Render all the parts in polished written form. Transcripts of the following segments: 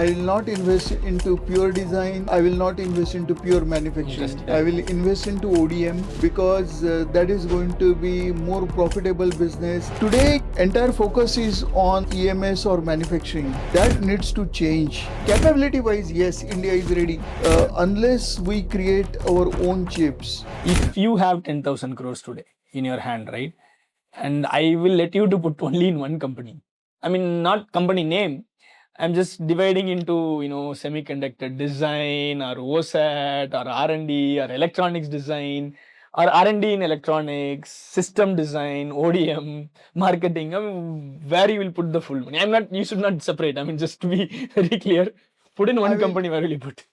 will not invest into pure design. I will not invest into pure manufacturing. I will invest into ODM because that is going to be more profitable business. Today, entire focus is on EMS or manufacturing. That needs to change. Capability-wise, yes, India is ready. Unless we create our own chips. If you have 10,000 crores today in your hand, right? And I will let you to put only in one company. I mean, not company name. I'm just dividing into, semiconductor design or OSAT or R&D or electronics design or R&D in electronics, system design, ODM, marketing. I mean, where you will put the full money. You should not separate. I mean, just to be very clear, put in one company, where will you put?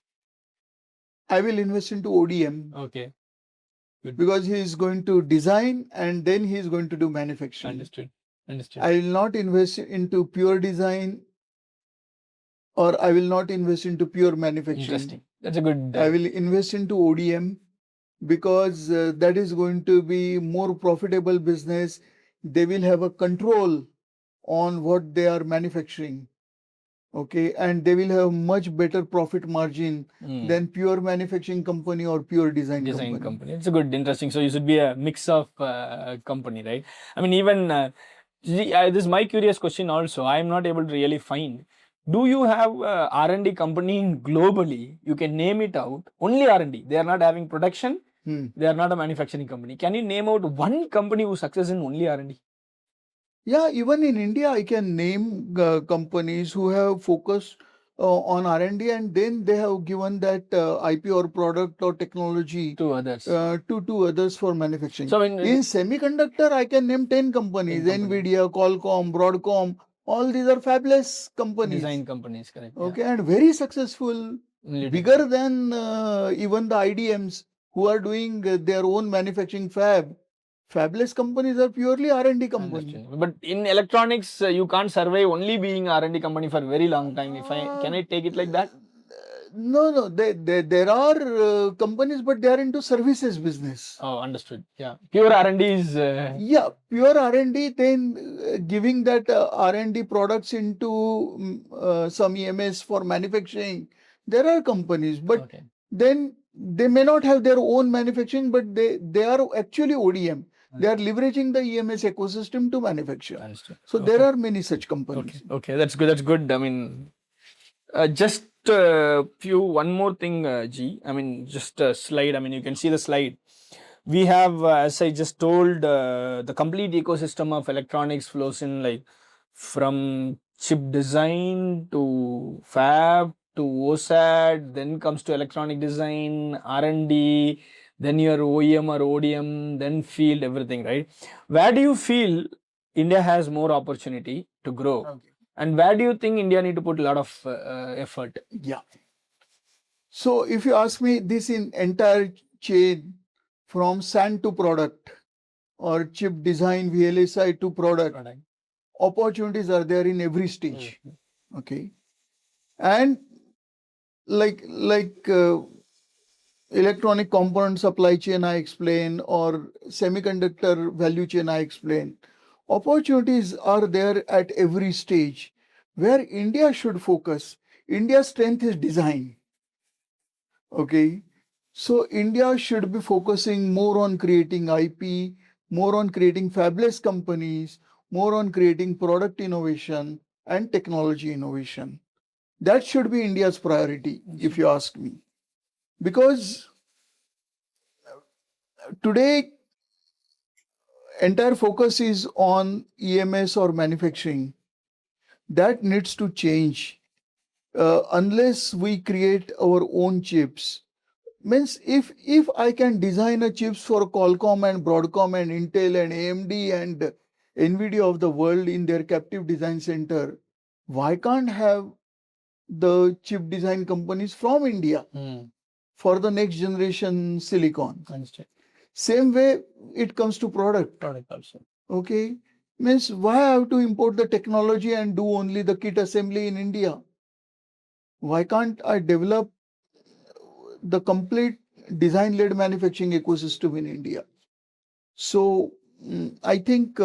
I will invest into ODM. Okay. Good. Because he is going to design and then he is going to do manufacturing. Understood. I will not invest into pure design or I will not invest into pure manufacturing. Interesting. That's a good. I will invest into ODM because that is going to be more profitable business. They will have a control on what they are manufacturing. Okay, and they will have much better profit margin than pure manufacturing company or pure design company. It's a good, interesting. So you should be a mix of company, right? I mean, even this is my curious question also. I am not able to really find. Do you have R&D company globally? You can name it out. Only R&D. They are not having production. They are not a manufacturing company. Can you name out one company who success in only R&D? Yeah, even in India, I can name companies who have focused on R&D and then they have given that IP or product or technology to others. To others for manufacturing. So in semiconductor, I can name 10 companies: NVIDIA, Qualcomm, Broadcom. All these are fabulous companies. Design companies, correct. Okay, and very successful, bigger than even the IDMs who are doing their own manufacturing fab. Fabulous companies are purely R&D companies. But in electronics, you can't survive only being R&D company for a very long time. Can I take it like that? No. There are companies, but they are into services business. Oh, understood. Yeah, pure R&D is. Yeah, pure R&D. Then giving that R&D products into some EMS for manufacturing. There are companies, but then they may not have their own manufacturing, but they are actually ODM. They are leveraging the EMS ecosystem to manufacture. Understood. So there are many such companies. Okay, that's good. I mean, just one more thing, G. I mean, just a slide. I mean, you can see the slide. We have, as I just told, the complete ecosystem of electronics flows in like from chip design to fab to OSAT, then comes to electronic design, R&D, then your OEM or ODM, then field, everything, right? Where do you feel India has more opportunity to grow? Okay. And where do you think India need to put a lot of effort? Yeah. So if you ask me, this in entire chain from sand to product or chip design, VLSI to product. Opportunities are there in every stage. Okay. And like electronic component supply chain I explain, or semiconductor value chain I explain. Opportunities are there at every stage. Where India should focus, India's strength is design. Okay. So India should be focusing more on creating IP, more on creating fabulous companies, more on creating product innovation and technology innovation. That should be India's priority, if you ask me. Because today, entire focus is on EMS or manufacturing. That needs to change. Unless we create our own chips. Means if I can design a chips for Qualcomm and Broadcom and Intel and AMD and NVIDIA of the world in their captive design center, why can't have the chip design companies from India for the next generation silicon? Understood. Same way it comes to product. Product also. Okay. Means why I have to import the technology and do only the kit assembly in India? Why can't I develop the complete design-led manufacturing ecosystem in India? So I think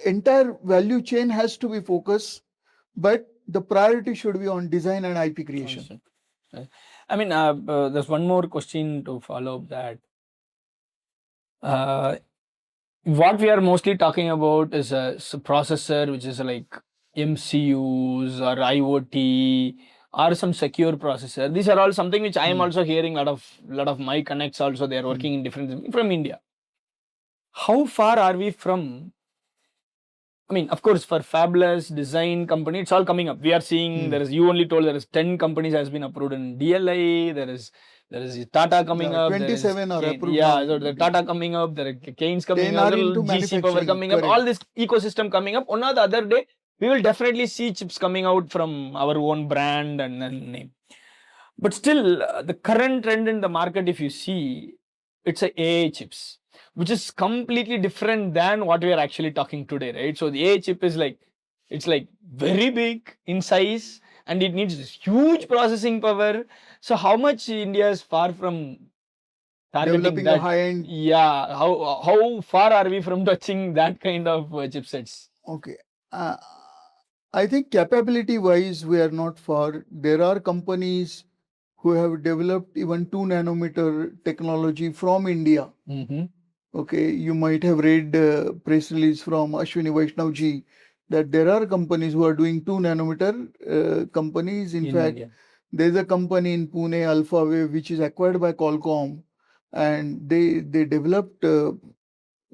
entire value chain has to be focused, but the priority should be on design and IP creation. Understood. I mean, there's one more question to follow up that. What we are mostly talking about is a processor, which is like MCUs or IoT or some secure processor. These are all something which I am also hearing. Lot of my connects also, they are working in different from India. How far are we from? I mean, of course, for fabless design company, it's all coming up. We are seeing there is, you only told there is 10 companies has been approved in DLI. There is Tata coming up. There is 27 are Kane, approved yeah, now. so the Tata coming up. There are Kane's coming 10 up. are There will into GC Power manufacturing. coming up. Correct. All this ecosystem coming up. One or the other day, we will definitely see chips coming out from our own brand and then name. But still, the current trend in the market, if you see, it's a AI chips, which is completely different than what we are actually talking today, right? So the AI chip is like, it's like very big in size and it needs this huge processing power. So how much India is far from targeting Developing that? a high-end. Yeah, how far are we from touching that kind of chipsets? Okay. I think capability wise, we are not far. There are companies who have developed even 2 nanometer technology from India. Okay, you might have read press release from Ashwini Vaishnavji that there are companies who are doing 2 nanometer companies. In fact, India. there's a company in Pune, AlphaWave, which is acquired by Qualcomm, and they developed a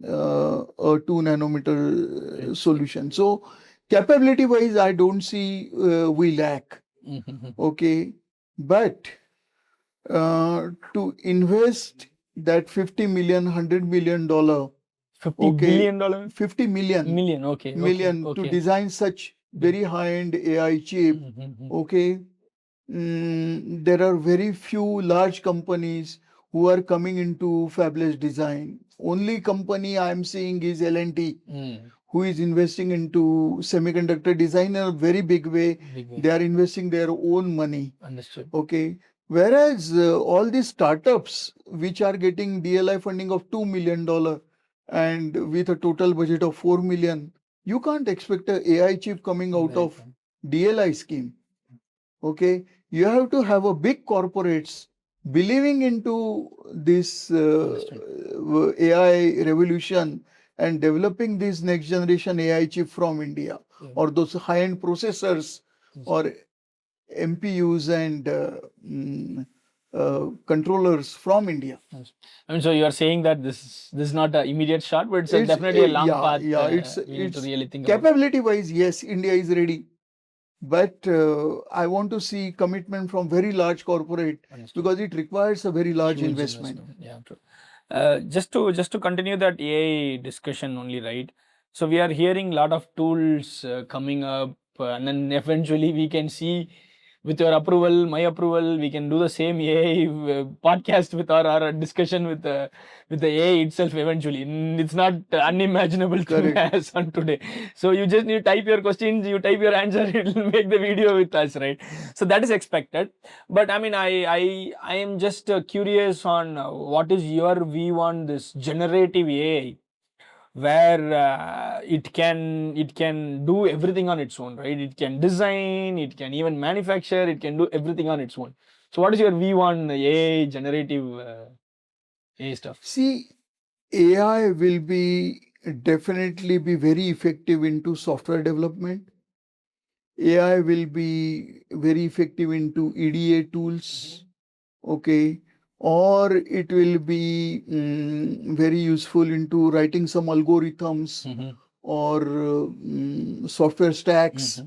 2 nanometer solution. So capability wise, I don't see we lack. Okay, but to invest that 50 million, $100 million, 50 billion dollar? 50 million Million, okay. million Okay. to design such very high-end AI chip. Okay, there are very few large companies who are coming into fabless design. Only company I am seeing is L&T, who is investing into semiconductor design in a very big way. They are investing their own money. Understood. Okay. Whereas all these startups which are getting DLI funding of $2 million and with a total budget of 4 million, you can't expect a AI chip coming out of DLI scheme. Okay. You have to have a big corporates believing into this AI revolution and developing this next generation AI chip from India, or those high-end processors or MPUs and controllers from India. I mean, so you are saying that this is not an immediate shot, but it's definitely a long path. We need to really think about. Capability wise, yes, India is ready. But I want to see commitment from very large corporate because it requires a very large investment. Yeah, true. Just to continue that AI discussion only, right? So we are hearing a lot of tools coming up, and then eventually we can see, with your approval, my approval, we can do the same AI podcast with our discussion with the AI itself eventually. It's not unimaginable thing as on today. So you just need to type your questions, you type your answer, it will make the video with us, right? So that is expected. But I mean, I am just curious on what is your view on this generative AI, where it can do everything on its own, right? It can design, it can even manufacture, it can do everything on its own. So what is your view on AI, generative AI stuff? See, AI will definitely be very effective into software development. AI will be very effective into EDA tools. Okay, or it will be very useful into writing some algorithms or software stacks.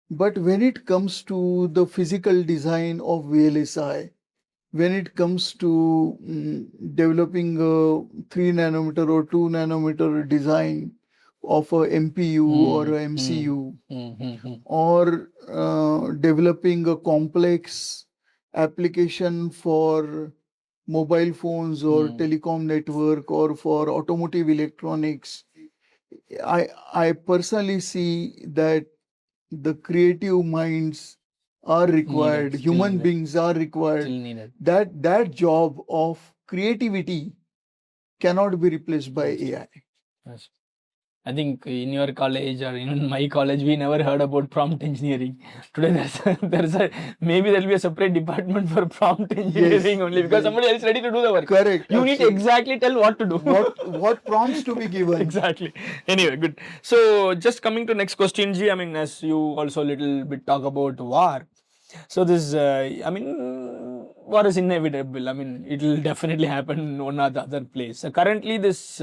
But when it comes to the physical design of VLSI, when it comes to developing a 3 nanometer or 2 nanometer design of a MPU or a MCU, or developing a complex application for mobile phones or telecom network or for automotive electronics, I personally see that the creative minds are required, human beings are required. That job of creativity cannot be replaced by AI. Yes. I think in your college or in my college, we never heard about prompt engineering. Today, maybe there'll be a separate department for prompt engineering only because yes. somebody else ready to do the work. Correct. You need to Absolutely. exactly tell what to do. What prompts to be given? Exactly. Anyway, good. So, just coming to next question, G. I mean, as you also a little bit talk about war. So this, I mean, war is inevitable. I mean, it will definitely happen in one or the other place. Currently, this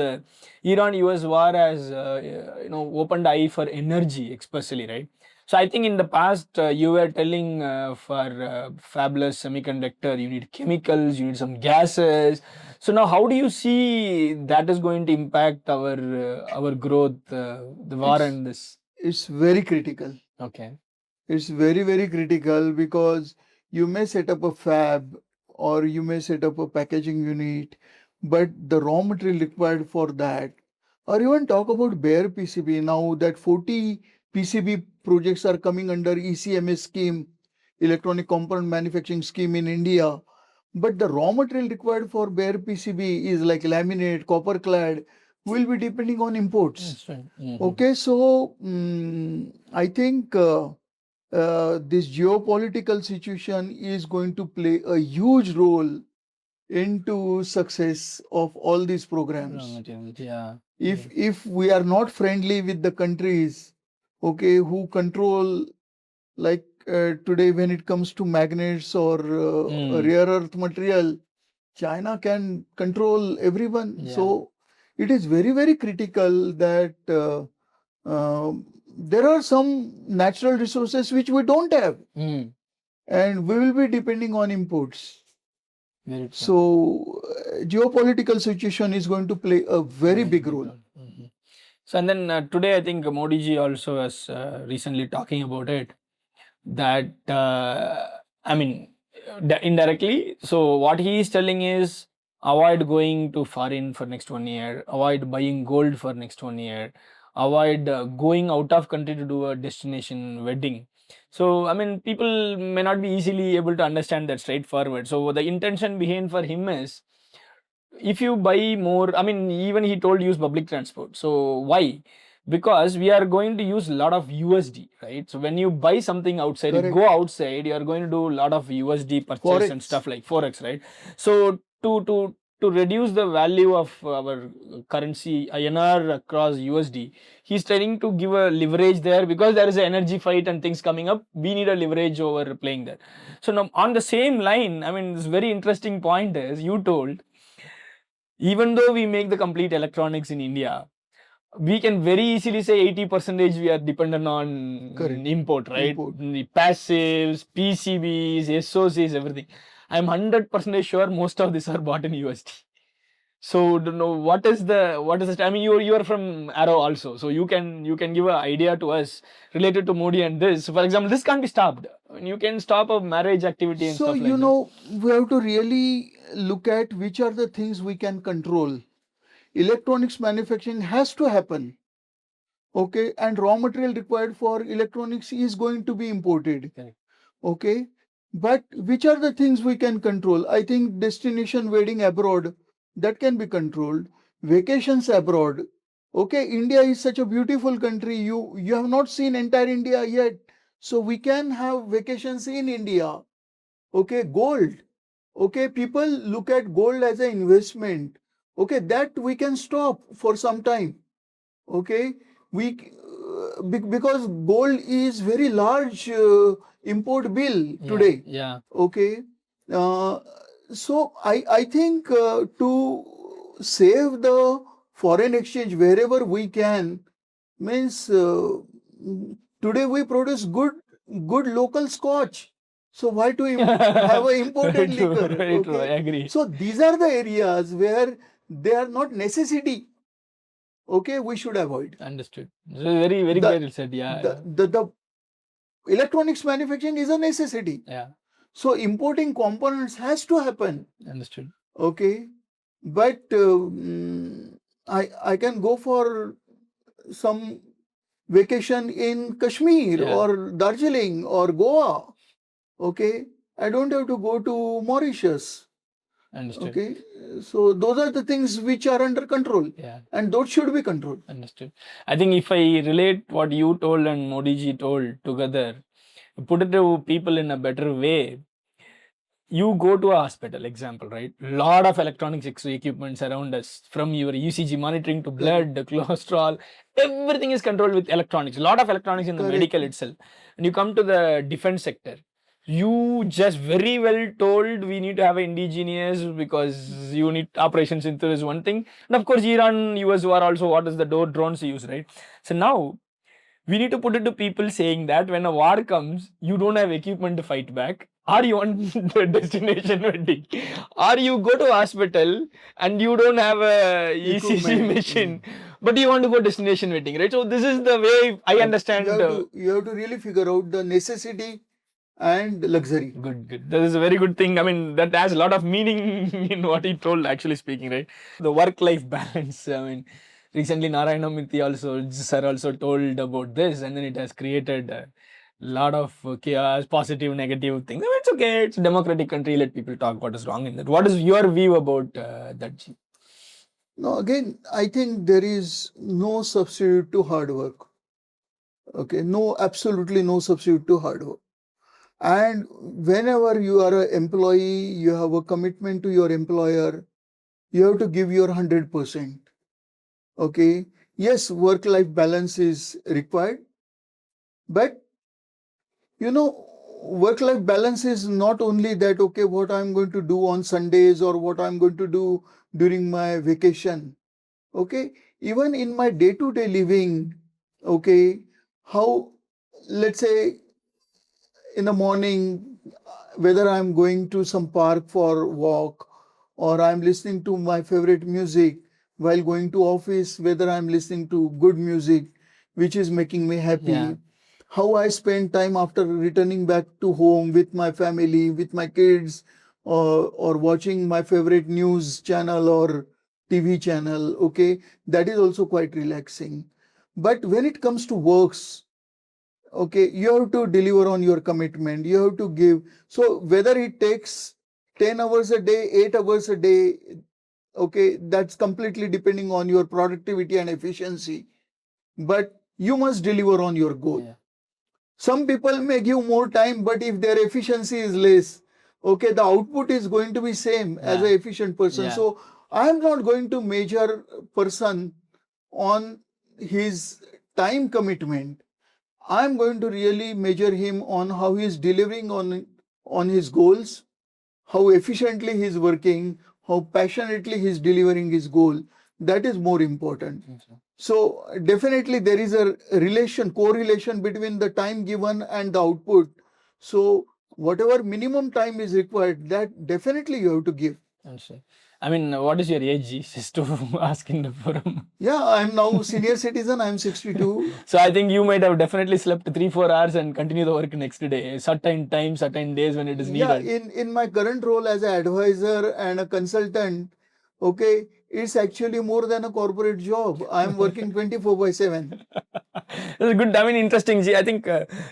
Iran-US war has, opened eye for energy, especially, right? So I think in the past, you were telling for fabulous semiconductor, you need chemicals, you need some gases. So now, how do you see that is going to impact our growth, the war It's and this? it's very critical. Okay. It's very, very critical because you may set up a fab or you may set up a packaging unit, but the raw material required for that, or even talk about bare PCB now that 40 PCB projects are coming under ECMS scheme, electronic component manufacturing scheme in India. But the raw material required for bare PCB is like laminate, copper clad, will be depending on imports. That's right. Okay, so I think this geopolitical situation is going to play a huge role into success of all these Raw programs. materials, yeah. If we are not friendly with the countries, okay, who control, like today when it comes to magnets or rare earth material, China can control everyone. Yeah. So it is very, very critical that there are some natural resources which we don't have, and we will be depending on imports. Very true. So geopolitical situation is going to play a very big role. So and then today I think Modi ji also was recently talking about it, that I mean indirectly. So what he is telling is avoid going to foreign for next 1 year, avoid buying gold for next 1 year, avoid going out of country to do a destination wedding. So I mean people may not be easily able to understand that straightforward. So the intention behind for him is, if you buy more, I mean even he told use public transport. So why? Because we are going to use a lot of USD, right? So when you buy something outside, you Correct. go outside, you are going to do a lot of USD purchase and Forex. stuff like forex, right? So to reduce the value of our currency INR across USD, he's trying to give a leverage there because there is an energy fight and things coming up. We need a leverage over playing that. So now on the same line, I mean this very interesting point is you told, even though we make the complete electronics in India, we can very easily say 80% we are dependent on Correct. import, right? Import. The passives, PCBs, SOCs, everything. I'm 100% sure most of these are bought in USD. So don't know what is the I mean you are from Arrow also, so you can give an idea to us related to Modi and this. For example, this can't be stopped. I mean, you can stop a marriage activity and So, stuff like you that. know, we have to really look at which are the things we can control. Electronics manufacturing has to happen. Okay, and raw material required for electronics is going to be imported. Correct. Okay, but which are the things we can control? I think destination wedding abroad, that can be controlled. Vacations abroad. Okay, India is such a beautiful country. You have not seen entire India yet, so we can have vacations in India. Okay, gold. Okay, people look at gold as an investment. Okay, that we can stop for some time. Okay, because gold is very large import bill today. Yeah. Okay, uh, so I think to save the foreign exchange wherever we can, means today we produce good local scotch. So why to have an imported Very true, liquor? very true. I Okay, agree. so these are the areas where they are not necessity. Okay, we should avoid. Understood. So very very The clearly said. Yeah. the electronics manufacturing is a necessity. Yeah. So importing components has to happen. Understood. Okay, but I can go for some vacation in Kashmir Yeah. or Darjeeling or Goa. Okay, I don't have to go to Mauritius. Understood. Okay, so those are the things which are under control, Yeah. and those should be controlled. Understood. I think if I relate what you told and Modi ji told together, put it to people in a better way, you go to a hospital, example, right? Lot of electronics equipments around us, from your ECG monitoring to blood, cholesterol, everything is controlled with electronics. Lot of electronics in the Correct. medical itself. And you come to the defense sector, you just very well told we need to have indigenous because you need operations into is one thing. And of course, Iran, US are also what is the drones use, right? So now we need to put it to people saying that when a war comes, you don't have equipment to fight back, or you want the destination wedding, or you go to hospital and you don't have a ECG Equipment. machine, but you want to go destination wedding, right? So this is the way I understand. You have to really figure out the necessity and luxury. Good. That is a very good thing. I mean, that has a lot of meaning in what he told, actually speaking, right? The work-life balance. I mean, recently Narayana Murthy also, sir also told about this, and then it has created a lot of chaos, positive, negative things. I mean, it's okay. It's a democratic country. Let people talk what is wrong in that. What is your view about that, Ji? No, again, I think there is no substitute to hard work. Okay, no, absolutely no substitute to hard work. And whenever you are an employee, you have a commitment to your employer, you have to give your 100%. Okay, yes, work life balance is required, but you know, work life balance is not only that, okay, what I'm going to do on Sundays or what I'm going to do during my vacation. Okay, even in my day to day living, okay, how, let's say, in the morning, whether I'm going to some park for walk or I'm listening to my favorite music while going to office, whether I'm listening to good music which is making me happy. Yeah. How I spend time after returning back to home with my family, with my kids, or watching my favorite news channel or TV channel. Okay, that is also quite relaxing. But when it comes to works, okay, you have to deliver on your commitment, you have to give. So whether it takes 10 hours a day, 8 hours a day, okay, that's completely depending on your productivity and efficiency, but you must deliver on your goal. Yeah. Some people may give more time, but if their efficiency is less, okay, the output is going to be same as Yeah. an efficient person. Yeah. So I am not going to measure person on his time commitment. I'm going to really measure him on how he is delivering on his goals, how efficiently he is working, how passionately he is delivering his goal. That is more important. So definitely there is a correlation between the time given and the output. So whatever minimum time is required, that definitely you have to give. Understood. I mean, what is your age, Ji? Just to ask in the forum. Yeah, I'm now senior citizen. I'm 62. So I think you might have definitely slept 3-4 hours and continue the work next day. Certain times, certain days when it is Yeah, needed. in my current role as an advisor and a consultant, okay, it's actually more than a corporate job. I'm working 24 by 7. That's good. I mean, interesting. Ji. I think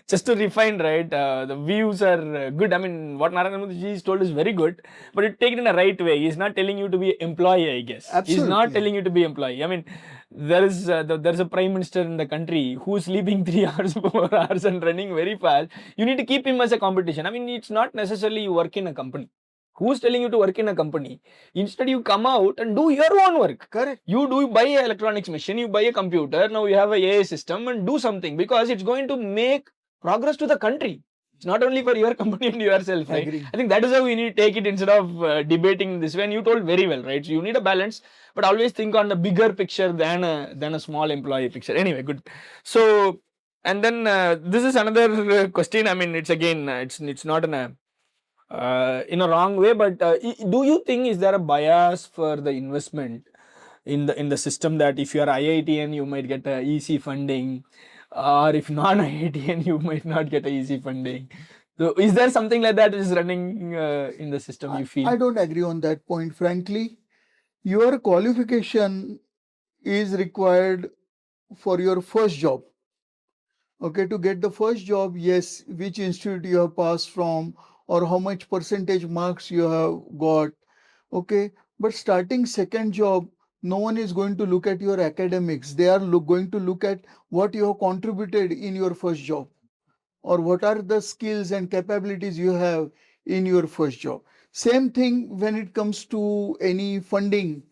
just to refine, right? The views are good. I mean, what Narayana Modi has told is very good, but you take it in the right way. He's not telling you to be employee, I guess. He's not Absolutely. telling you to be employee. I mean, there's a prime minister in the country who's sleeping 3 hours, 4 hours, and running very fast. You need to keep him as a competition. I mean, it's not necessarily you work in a company. Who's telling you to work in a company? Instead, you come out and do your own work. Correct. You buy an electronics machine, you buy a computer, now you have a AI system and do something because it's going to make progress to the country. It's not only for your company and yourself, right? Agree. I think that is how we need to take it instead of debating this way. And you told very well, right? So you need a balance, but always think on the bigger picture than a small employee picture. Anyway, good. So, and then this is another question. I mean, it's again, it's not in a wrong way, but do you think is there a bias for the investment in the system that if you are IITN you might get a easy funding, or if non IITN you might not get a easy funding? So is there something like that is running in the system, you feel? I don't agree on that point, frankly. Your qualification is required for your first job. Okay, to get the first job, yes, which institute you have passed from or how much percentage marks you have got. Okay, but starting second job, no one is going to look at your academics. They are going to look at what you have contributed in your first job, or what are the skills and capabilities you have in your first job. Same thing when it comes to any funding.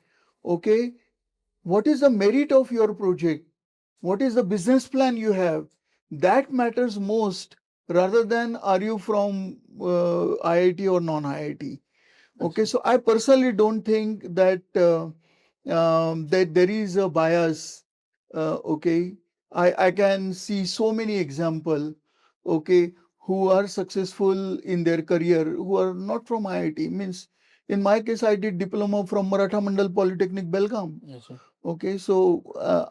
Okay, what is the merit of your project? What is the business plan you have? That matters most, rather than are you from IIT or non IIT. Okay, so I personally don't think that that there is a bias. Okay, I can see so many example. Okay, who are successful in their career who are not from IIT. Means in my case, I did diploma from Maratha Mandal Polytechnic, Belgaum. Yes, sir. Okay, so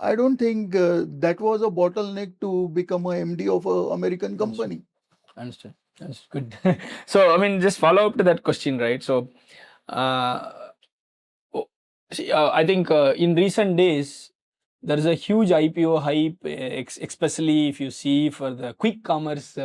I don't think that was a bottleneck to become a MD of a American Understood. company. Understood. That's good. So, I mean, just follow up to that question, right? So, uh, see, I think in recent days, there is a huge IPO hype, especially if you see for the quick commerce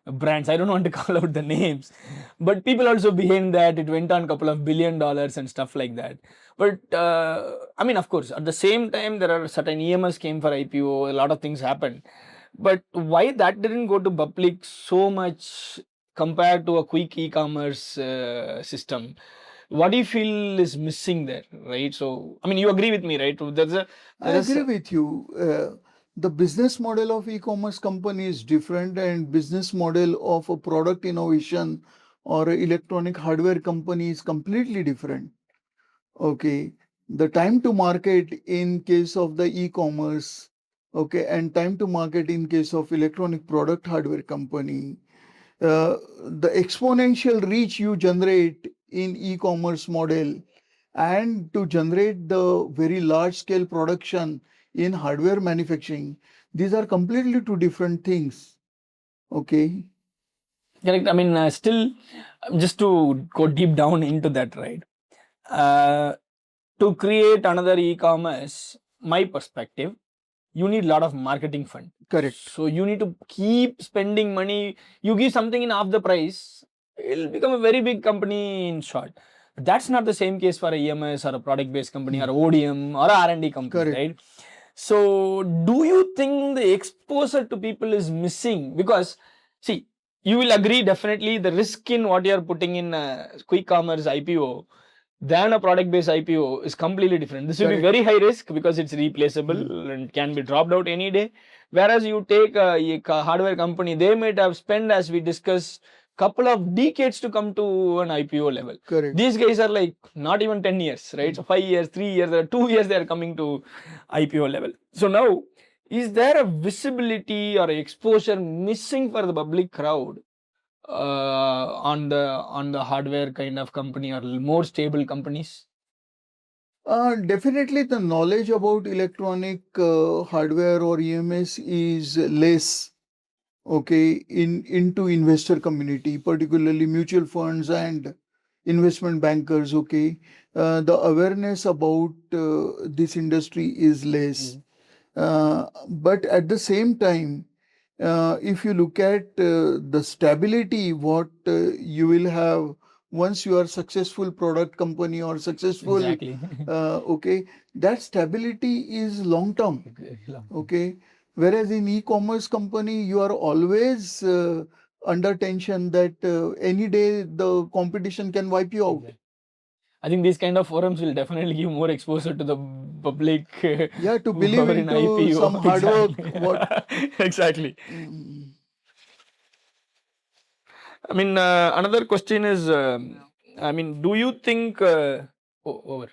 brands. I don't want to call out the names, but people also behind that. It went on a couple of $1 billion and stuff like that. But I mean, of course, at the same time, there are certain EMS came for IPO. A lot of things happened. But why that didn't go to public so much compared to a quick e-commerce system? What do you feel is missing there, right? So, I mean, you agree with me, right? I There is agree with you. The business model of e-commerce company is different, and business model of a product innovation or a electronic hardware company is completely different. Okay, the time to market in case of the e-commerce, okay, and time to market in case of electronic product hardware company, the exponential reach you generate in e-commerce model and to generate the very large scale production in hardware manufacturing, these are completely two different things. Okay. correct. I mean, still, just to go deep down into that, right? Uh, to create another e-commerce, my perspective, you need a lot of marketing fund. Correct. So you need to keep spending money. You give something in half the price, it'll become a very big company in short. But that's not the same case for a EMS or a product-based company or Hmm. a ODM or a R&D company, Correct. right? So do you think the exposure to people is missing? Because see, you will agree definitely the risk in what you are putting in quick commerce IPO than a product based IPO is completely different. This will be Correct. very high risk because it's Hmm. replaceable and can be dropped out any day. Whereas you take a hardware company, they might have spent, as we discussed, couple of decades to come to an IPO level. Correct. These guys are like not even 10 years, right? Hmm. So 5 years, 3 years, or 2 years, they are coming to IPO level. So now, is there a visibility or exposure missing for the public crowd on the hardware kind of company or more stable companies? Definitely, the knowledge about electronic hardware or EMS is less. Okay, in into investor community, particularly mutual funds and investment bankers. Okay, the awareness about this industry is less. But at the same time, if you look at the stability, what you will have once you are successful product company or successful, Exactly. okay, that stability is long term. Okay, whereas in e-commerce company, you are always under tension that any day the competition can wipe you out. Exactly. I think these kind of forums will definitely give more exposure to the public Yeah, to who believe are in into some IPO. hard work. Exactly. What? Exactly. Mm. I mean, another question is, I mean, do you think? Over.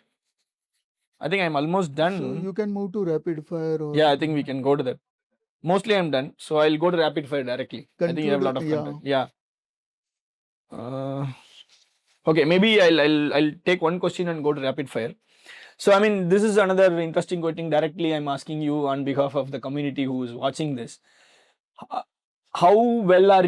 I think I'm almost So done. you can move to rapid fire or Yeah, I think we can go to that. Mostly I'm done, so I'll go to rapid fire directly. I think you have a conclude. lot of Yeah. content. Yeah. Uh, okay, maybe I'll take one question and go to rapid fire. So I mean, this is another interesting question. Directly, I'm asking you on behalf of the community who is watching this. Uh, How well are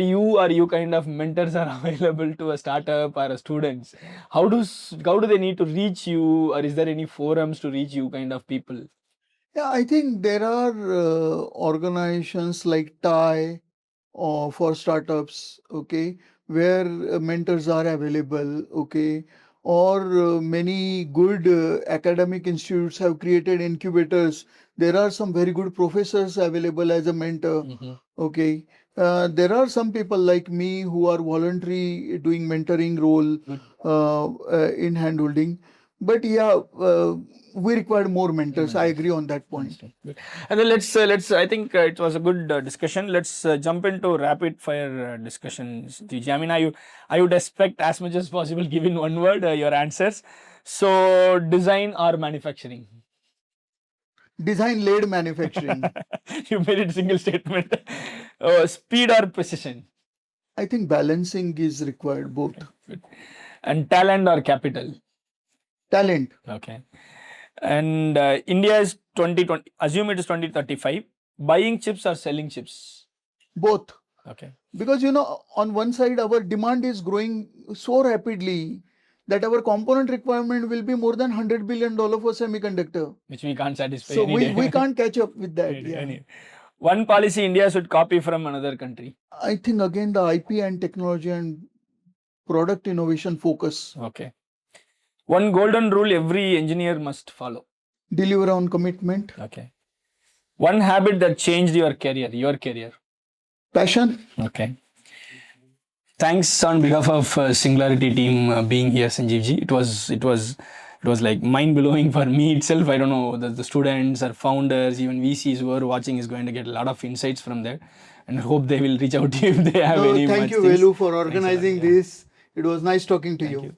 you kind of mentors are available to a startup or a students? How do they need to reach you, or is there any forums to reach you kind of people? Yeah, I think there are organizations like TIE or for startups, okay, where mentors are available, okay, or many good academic institutes have created incubators. There are some very good professors available as a mentor. Okay. There are some people like me who are voluntary doing mentoring role in handholding. But yeah, we require more mentors. I agree on that point. Good. And then let's. I think it was a good discussion. Let's jump into rapid fire discussions. DJ. I mean, I would expect as much as possible, given one word, your answers. So, design or manufacturing? Design-led manufacturing. You made it single statement. Oh, speed or precision? I think balancing is required, both. Good. And talent or capital? Talent. Okay. And India is 2020. Assume it is 2035. Buying chips or selling chips? Both. Okay. Because on one side our demand is growing so rapidly that our component requirement will be more than $100 billion for semiconductor. Which we can't satisfy. So any we, day. we can't catch up with that. Any- Yeah. any- One policy India should copy from another country. I think again the IP and technology and product innovation focus. Okay. One golden rule every engineer must follow. Deliver on commitment. Okay. One habit that changed your career. Your career. Passion. Okay. Thanks on behalf of Singularity team being here, Sanjeev ji. It was like mind blowing for me itself. I don't know, the students or founders, even VCs who are watching is going to get a lot of insights from there, and hope they will reach out to you if they have any. Thank you, things. Velu, for organizing this. It was nice talking to you.